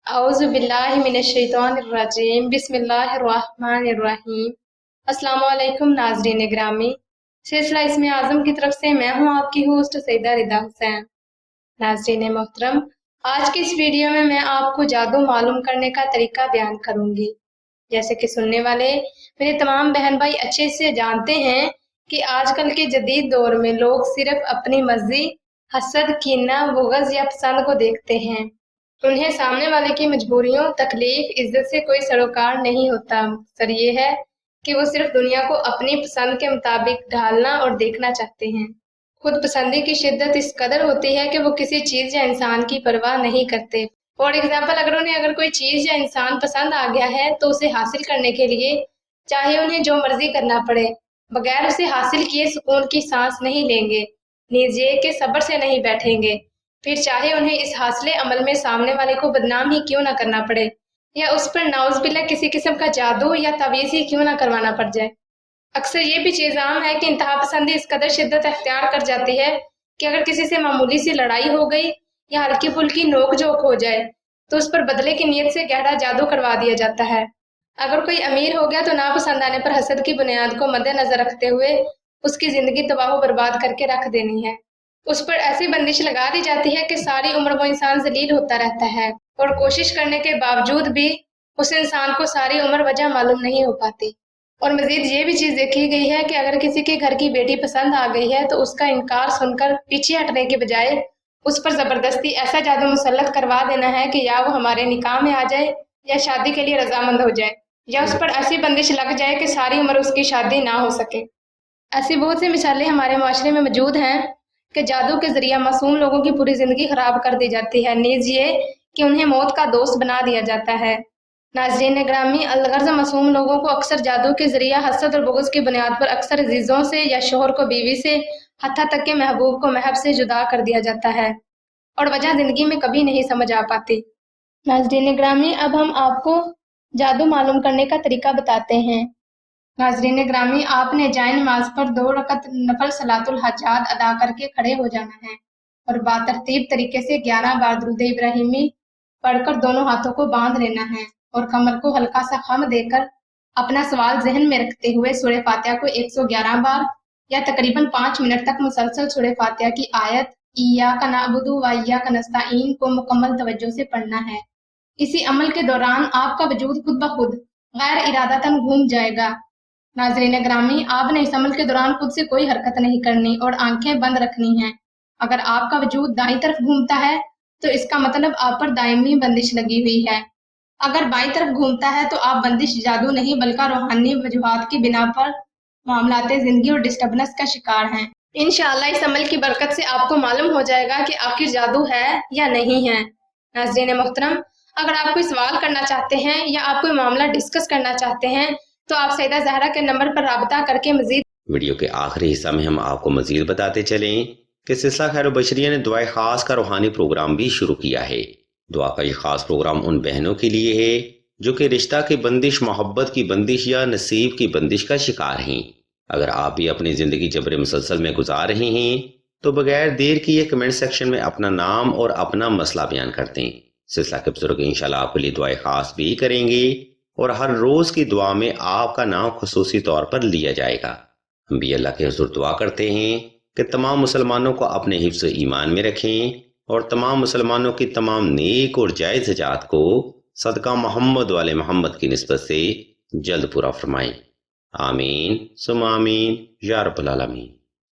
औज़ु बिल्लाहि मिनश्शैतानिर्रजीम बिस्मिल्लाहिर्रहमानिर्रहीम। अस्सलामु अलैकुम नाज़रीन ग्रामी। सिलसिला इसमें आज़म की तरफ से मैं हूँ आपकी होस्ट सईदा रिदा हुसैन। नाज़रीन मोहतरम, आज की इस वीडियो में मैं आपको जादू मालूम करने का तरीका बयान करूंगी। जैसे कि सुनने वाले मेरे तमाम बहन भाई अच्छे से जानते हैं कि आजकल के जदीद दौर में लोग सिर्फ अपनी मर्जी, हसद, कीना, बुग़्ज़ या पसंद को देखते हैं। उन्हें सामने वाले की मजबूरियों, तकलीफ, इज्जत से कोई सरोकार नहीं होता। मकसद ये है कि वो सिर्फ दुनिया को अपनी पसंद के मुताबिक ढालना और देखना चाहते हैं। खुद पसंदी की शिद्दत इस कदर होती है कि वो किसी चीज़ या इंसान की परवाह नहीं करते। फॉर एग्जाम्पल, अगर कोई चीज़ या इंसान पसंद आ गया है तो उसे हासिल करने के लिए चाहे उन्हें जो मर्जी करना पड़े, बगैर उसे हासिल किए सुकून की सांस नहीं लेंगे, नीज़ ये कि सब्र से नहीं बैठेंगे। फिर चाहे उन्हें इस हासिले अमल में सामने वाले को बदनाम ही क्यों ना करना पड़े, या उस पर नाउज़ुबिल्लाह किसी किस्म का जादू या तावीज़ ही क्यों ना करवाना पड़ जाए। अक्सर ये भी चीज़ आम है कि इंतहा पसंदी इस कदर शिद्दत अख्तियार कर जाती है कि अगर किसी से मामूली सी लड़ाई हो गई या हल्की फुल्की नोक झोंक हो जाए तो उस पर बदले की नीयत से गहरा जादू करवा दिया जाता है। अगर कोई अमीर हो गया तो नापसंद आने पर हसद की बुनियाद को मद्देनजर रखते हुए उसकी जिंदगी तबाह बर्बाद करके रख देनी है। उस पर ऐसी बंदिश लगा दी जाती है कि सारी उम्र वो इंसान जलील होता रहता है और कोशिश करने के बावजूद भी उस इंसान को सारी उम्र वजह मालूम नहीं हो पाती। और मजीद ये भी चीज़ देखी गई है कि अगर किसी के घर की बेटी पसंद आ गई है तो उसका इनकार सुनकर पीछे हटने के बजाय उस पर ज़बरदस्ती ऐसा जादू मुसल्लत करवा देना है कि या वो हमारे निकाह में आ जाए या शादी के लिए रजामंद हो जाए, या उस पर ऐसी बंदिश लग जाए कि सारी उम्र उसकी शादी ना हो सके। ऐसी बहुत सी मिसालें हमारे माशरे में मौजूद हैं कि जादू के जरिए मासूम लोगों की पूरी ज़िंदगी ख़राब कर दी जाती है, नीज़ ये कि उन्हें मौत का दोस्त बना दिया जाता है। नाज़रीन ग्रामी, अलगर्ज़ मासूम लोगों को अक्सर जादू के ज़रिए हसद और बुग़्ज़ की बुनियाद पर अक्सर अज़ीज़ों से या शोहर को बीवी से, हत्ता तक के महबूब को महब से जुदा कर दिया जाता है और वजह ज़िंदगी में कभी नहीं समझ आ पाती। नाज़रीन ग्रामी, अब हम आपको जादू मालूम करने का तरीका बताते हैं। नाज़रीन ग्रामी, आपने जाए नमाज पर 2 रकत नफल सलातुल हाजात अदा करके खड़े हो जाना है और बातरतीब तरीके से 11 बार दुरूद इब्राहिमी पढ़कर दोनों हाथों को बांध लेना है और कमर को हल्का सा खम देकर अपना सवाल ज़हन में रखते हुए सूरह फातिहा को 111 बार या तकरीबन 5 मिनट तक मुसलसल सूरह फातिहा की आयत इय्याका नअबुदु व इय्याका नस्तईन को मुकम्मल तवज्जो से पढ़ना है। इसी अमल के दौरान आपका वजूद खुद ब खुद गैर इरादतन घूम जाएगा। नाज़रीन ग्रामी, आपने इस अमल के दौरान खुद से कोई हरकत नहीं करनी और आंखें बंद रखनी हैं। अगर आपका वजूद दाईं तरफ घूमता है तो इसका मतलब आप पर दायमी बंदिश लगी हुई है। अगर बाईं तरफ घूमता है तो आप बंदिश जादू नहीं बल्कि रूहानी वजूहात की बिना पर मामलाते ज़िंदगी और डिस्टर्बेंस का शिकार हैं। इंशाअल्लाह इस अमल की बरकत से आपको मालूम हो जाएगा कि आखिर जादू है या नहीं है। नाज़रीन मोहतरम, अगर आप कोई सवाल करना चाहते हैं या आप कोई मामला डिस्कस करना चाहते हैं तो आप सईदा ज़हरा के नंबर पर राबता करके मजीद। वीडियो के आखिरी हिस्सा में हम आपको मजीद बताते चलें कि सिलसिला खैर बशरिया ने दुआ खास का रूहानी प्रोग्राम भी शुरू किया है। दुआ का ये खास प्रोग्राम उन बहनों के लिए है जो कि रिश्ता की बंदिश, मोहब्बत की बंदिश या नसीब की बंदिश का शिकार हैं। अगर आप भी अपनी ज़िंदगी जबर मुसलसल में गुजार रहे हैं तो बगैर देर किए कमेंट सेक्शन में अपना नाम और अपना मसला बयान कर दें। सिलसिला के बुजुर्ग इंशाल्लाह आपके लिए दुआ खास भी करेंगे और हर रोज़ की दुआ में आपका नाम खुसूसी तौर पर लिया जाएगा। हम भी अल्लाह के हुज़ूर दुआ करते हैं कि तमाम मुसलमानों को अपने हिफ्ज़ ईमान में रखें और तमाम मुसलमानों की तमाम नेक और जायज़ हजात को सदका मोहम्मद वाले मोहम्मद की निस्बत से जल्द पूरा फरमाएं। आमीन सुम आमीन या रब्बल आलमीन।